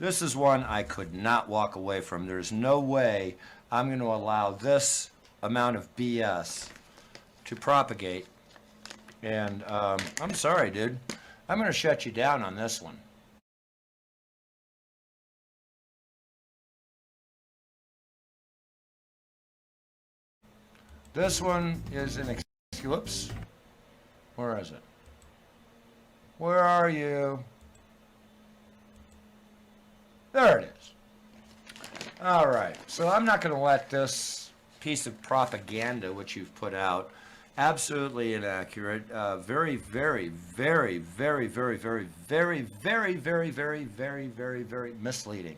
This is one I could not walk away from. There's no way I'm going to allow this amount of BS to propagate. And I'm sorry, dude. I'm going to shut you down on this one. This one is an whoops. Where is it? Where are you? There it is. All right. So I'm not going to let this piece of propaganda which you've put out, absolutely inaccurate, very, very, very, very, very, very, very, very, very, very, very, very, very misleading.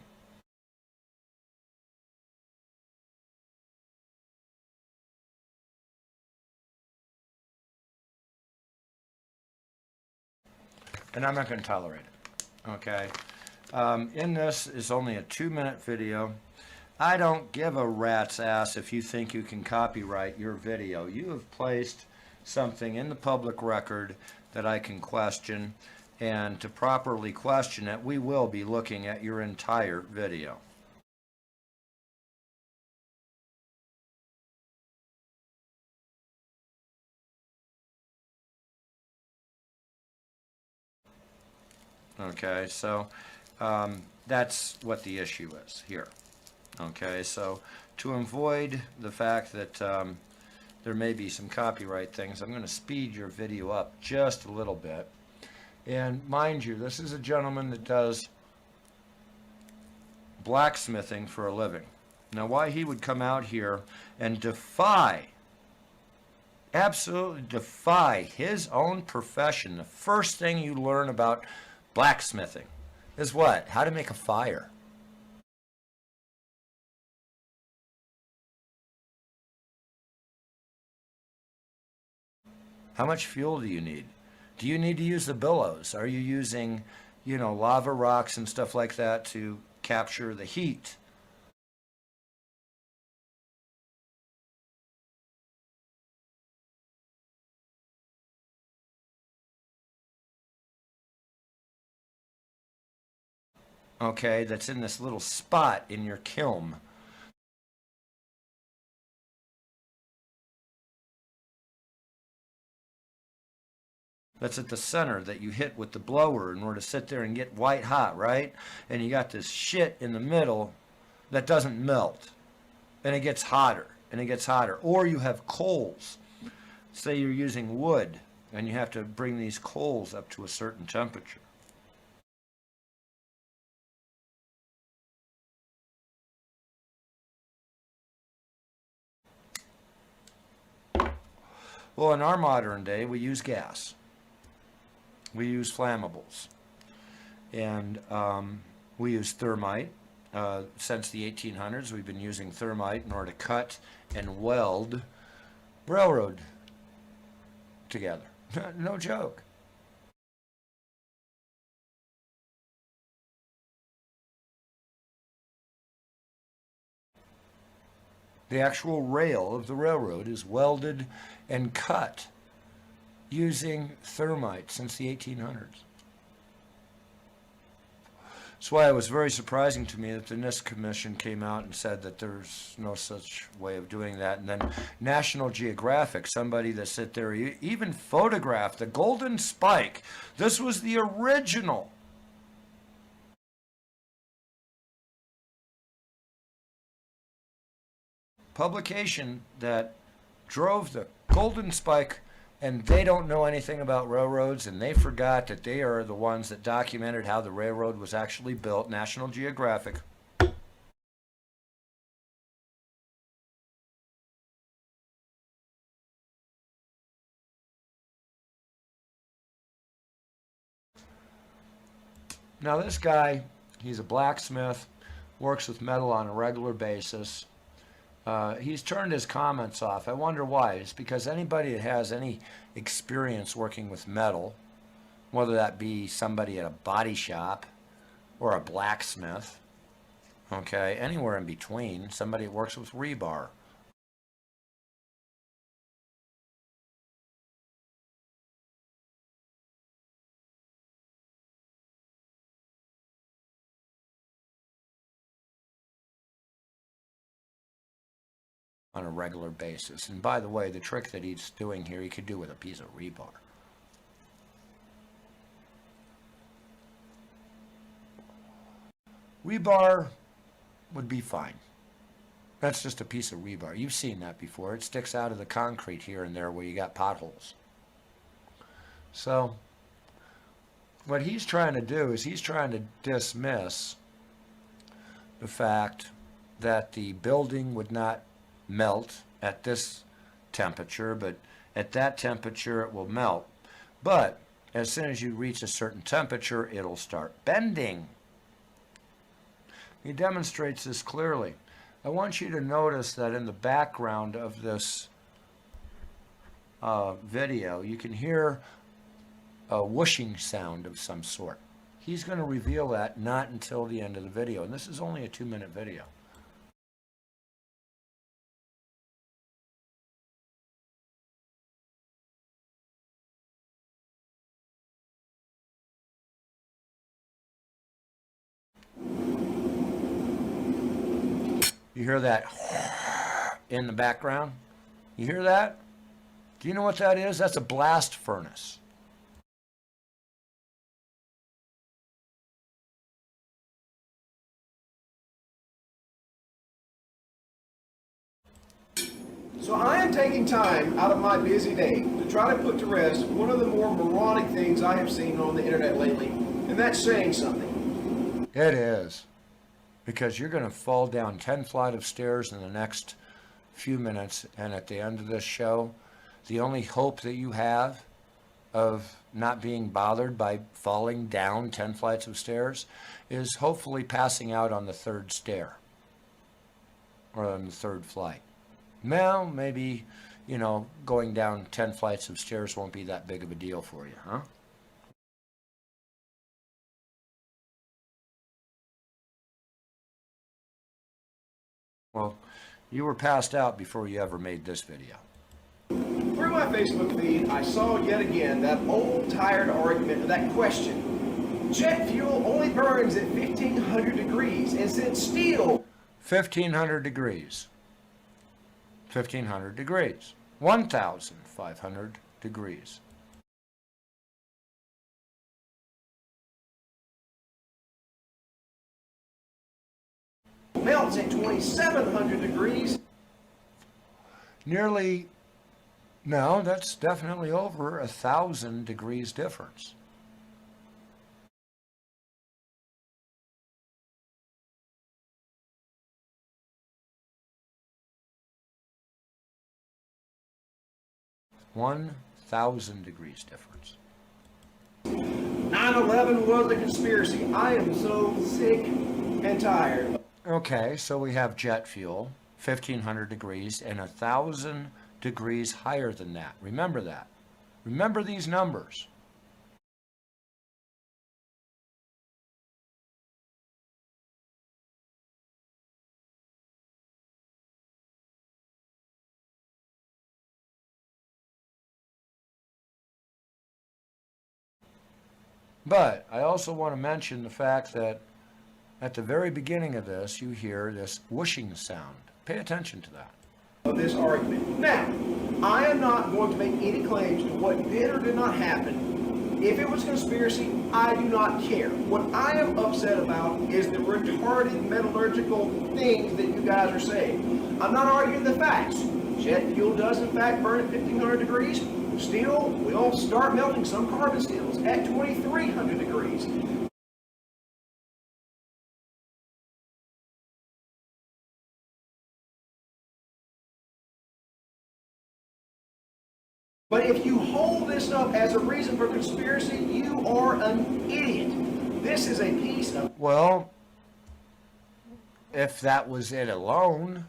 And I'm not going to tolerate it. Okay. In this is only a 2-minute video. I don't give a rat's ass if you think you can copyright your video. You have placed something in the public record that I can question, and to properly question it, we will be looking at your entire video. Okay, so that's what the issue is here. Okay, so to avoid the fact that there may be some copyright things, I'm going to speed your video up just a little bit. And mind you, this is a gentleman that does blacksmithing for a living. Now, why he would come out here and defy, absolutely defy his own profession, the first thing you learn about blacksmithing is what? How to make a fire. How much fuel do you need? Do you need to use the billows? Are you using, lava rocks and stuff like that to capture the heat? Okay, that's in this little spot in your kiln. That's at the center that you hit with the blower in order to sit there and get white hot, right? And you got this shit in the middle that doesn't melt. And it gets hotter, and it gets hotter. Or you have coals. Say you're using wood, and you have to bring these coals up to a certain temperature. Well, in our modern day, we use gas. We use flammables. And we use thermite. Since the 1800s, we've been using thermite in order to cut and weld railroad together. No joke. The actual rail of the railroad is welded and cut using thermite since the 1800s. That's why it was very surprising to me that the NIST Commission came out and said that there's no such way of doing that. And then National Geographic, somebody that sit there, even photographed the golden spike. This was the original publication that drove the golden spike, and they don't know anything about railroads, and they forgot that they are the ones that documented how the railroad was actually built. National Geographic. Now this guy, he's a blacksmith, works with metal on a regular basis. He's turned his comments off. I wonder why. It's because anybody that has any experience working with metal, whether that be somebody at a body shop or a blacksmith, okay, anywhere in between, somebody that works with rebar, on a regular basis. And by the way, the trick that he's doing here, he could do with a piece of rebar. Rebar would be fine. That's just a piece of rebar. You've seen that before. It sticks out of the concrete here and there where you got potholes. So what he's trying to do is he's trying to dismiss the fact that the building would not melt at this temperature, but at that temperature it will melt. But as soon as you reach a certain temperature, it'll start bending. He demonstrates this clearly. I want you to notice that in the background of this video, you can hear a whooshing sound of some sort. He's going to reveal that not until the end of the video, and this is only a 2-minute video. You hear that in the background? You hear that? Do you know what that is? That's a blast furnace. So I am taking time out of my busy day to try to put to rest one of the more moronic things I have seen on the internet lately, and that's saying something. It is. Because you're going to fall down 10 flights of stairs in the next few minutes, and at the end of this show, the only hope that you have of not being bothered by falling down 10 flights of stairs is hopefully passing out on the 3rd stair or on the 3rd flight. Well, maybe, you know, going down 10 flights of stairs won't be that big of a deal for you, huh? Well, you were passed out before you ever made this video. Through my Facebook feed, I saw yet again that old tired argument, that question. Jet fuel only burns at 1,500 degrees, and since steel... 1,500 degrees. 1,500 degrees. 1,500 degrees. melts at 2,700 degrees. Nearly, no, that's definitely over 1,000 degrees difference. $1,000 degrees difference. 9/11 was a conspiracy. I am so sick and tired. Okay, so we have jet fuel, 1,500 degrees, and 1,000 degrees higher than that. Remember that. Remember these numbers. But I also want to mention the fact that at the very beginning of this, you hear this whooshing sound. Pay attention to that. Of this argument. Now, I am not going to make any claims to what did or did not happen. If it was a conspiracy, I do not care. What I am upset about is the retarded metallurgical things that you guys are saying. I'm not arguing the facts. Jet fuel does in fact burn at 1,500 degrees. Steel will start melting, some carbon steels, at 2,300 degrees. But if you hold this up as a reason for conspiracy, you are an idiot. This is a piece of... Well, if that was it alone,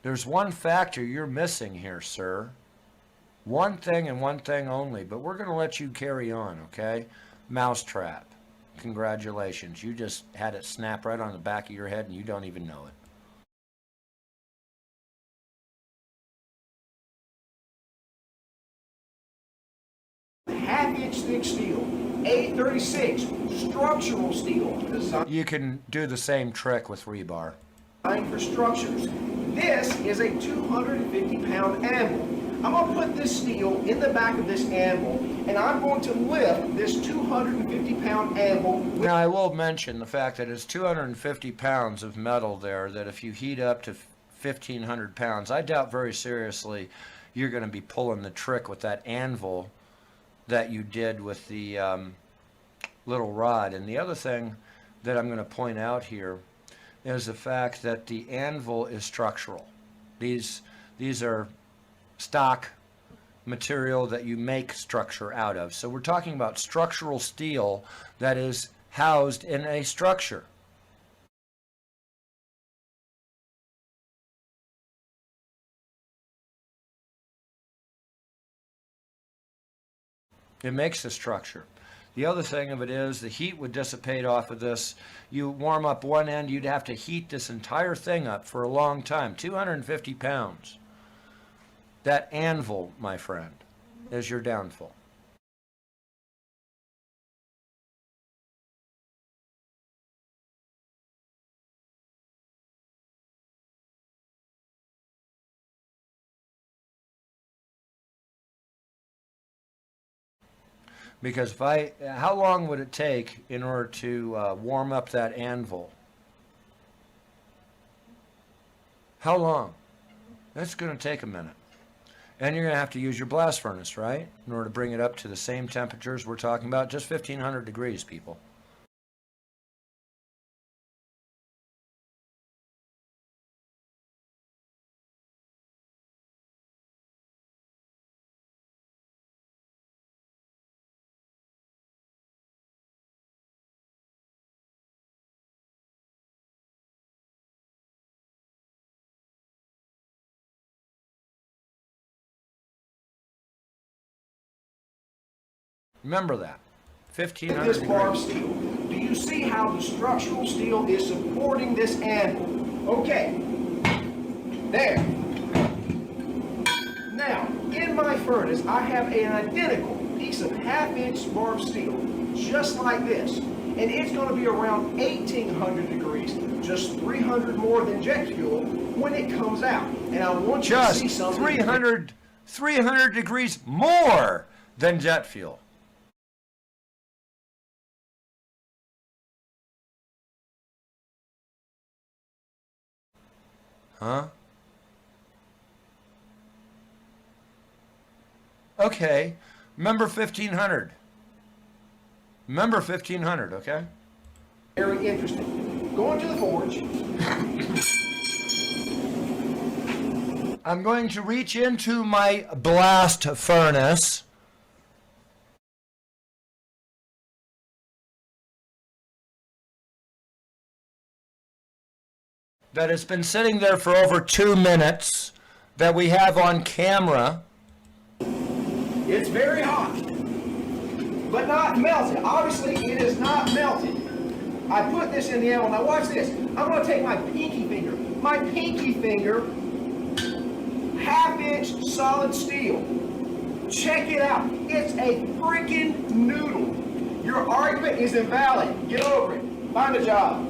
there's one factor you're missing here, sir. One thing and one thing only, but we're going to let you carry on, okay? Mousetrap. Congratulations. You just had it snap right on the back of your head and you don't even know it. Half-inch thick steel, 836 structural steel. You can do the same trick with rebar. Designed for structures. This is a 250-pound anvil. I'm going to put this steel in the back of this anvil, and I'm going to lift this 250-pound anvil. Now, I will mention the fact that it's 250 pounds of metal there, that if you heat up to 1,500 pounds, I doubt very seriously you're going to be pulling the trick with that anvil that you did with the little rod. And the other thing that I'm going to point out here is the fact that the anvil is structural. These are stock material that you make structure out of. So we're talking about structural steel that is housed in a structure. It makes the structure. The other thing of it is the heat would dissipate off of this. You warm up one end, you'd have to heat this entire thing up for a long time. 250 pounds. That anvil, my friend, is your downfall. Because how long would it take in order to warm up that anvil? How long? That's going to take a minute. And you're going to have to use your blast furnace, right? In order to bring it up to the same temperatures we're talking about, just 1,500 degrees, people. Remember that. 1,500 This bar of degrees. steel. Do you see how the structural steel is supporting this anvil? Okay. There. Now, in my furnace, I have an identical piece of half-inch bar of steel, just like this. And it's going to be around 1,800 degrees, just 300 more than jet fuel when it comes out. And I want you to see Just something. 300 degrees more than jet fuel. Huh? Okay. Remember 1,500. Remember 1,500, okay? Very interesting. Going to the forge. I'm going to reach into my blast furnace. That has been sitting there for over 2 minutes, that we have on camera. It's very hot, but not melted. Obviously, it is not melted. I put this in the oven. Now watch this. I'm going to take my pinky finger, half-inch solid steel. Check it out. It's a freaking noodle. Your argument is invalid. Get over it. Find a job.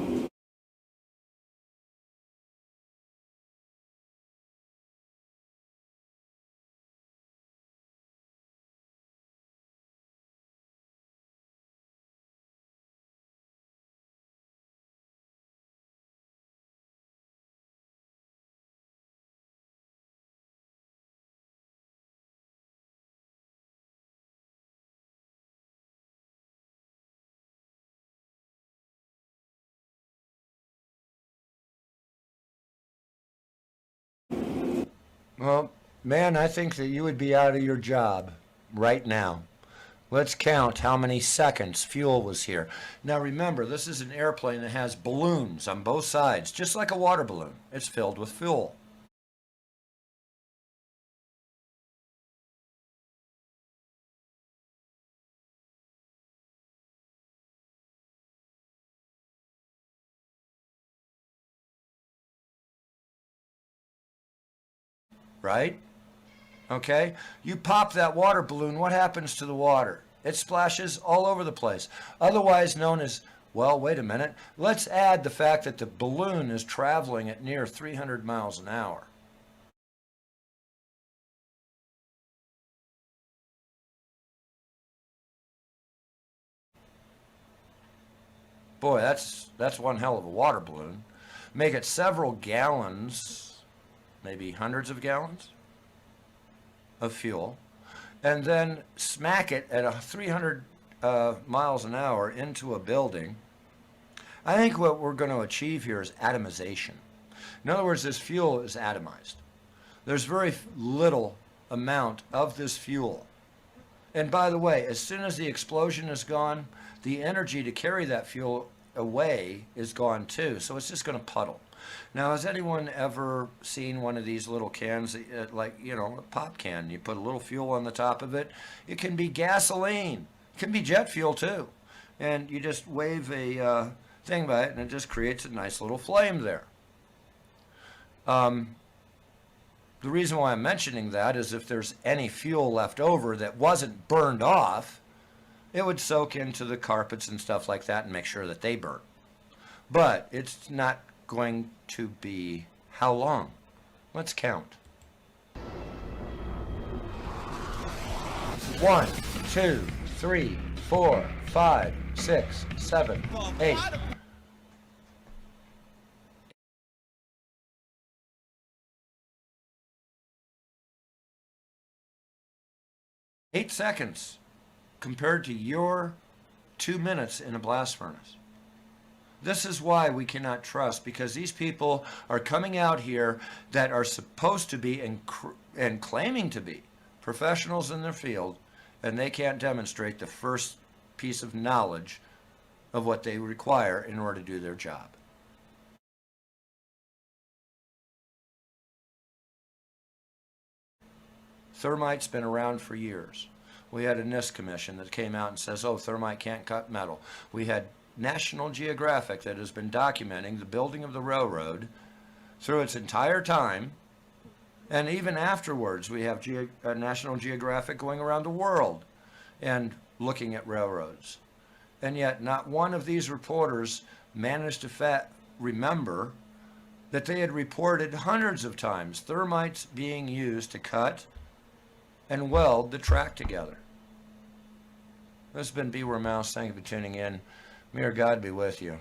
Well, man, I think that you would be out of your job right now. Let's count how many seconds fuel was here. Now remember, this is an airplane that has balloons on both sides, just like a water balloon. It's filled with fuel. Right? Okay? You pop that water balloon, what happens to the water? It splashes all over the place, otherwise known as Well, wait a minute. Let's add the fact that the balloon is traveling at near 300 miles an hour. Boy, that's one hell of a water balloon. Make it several gallons, maybe hundreds of gallons of fuel, and then smack it at 300 miles an hour into a building. I think what we're going to achieve here is atomization. In other words, this fuel is atomized. There's very little amount of this fuel. And by the way, as soon as the explosion is gone, the energy to carry that fuel away is gone too. So it's just going to puddle. Now, has anyone ever seen one of these little cans, like, you know, a pop can? You put a little fuel on the top of it. It can be gasoline. It can be jet fuel too. And you just wave a thing by it and it just creates a nice little flame there. The reason why I'm mentioning that is if there's any fuel left over that wasn't burned off, it would soak into the carpets and stuff like that and make sure that they burn. But it's not going to be how long? Let's count. 1, 2, 3, 4, 5, 6, 7, 8. 8 seconds compared to your 2 minutes in a blast furnace. This is why we cannot trust, because these people are coming out here that are supposed to be and claiming to be professionals in their field, and they can't demonstrate the first piece of knowledge of what they require in order to do their job. Thermite's been around for years. We had a NIST commission that came out and says, oh, thermite can't cut metal. We had National Geographic that has been documenting the building of the railroad through its entire time. And even afterwards, we have National Geographic going around the world and looking at railroads. And yet not one of these reporters managed to remember that they had reported hundreds of times thermites being used to cut and weld the track together. This has been Beware Mouse. Thank you for tuning in. May our God be with you.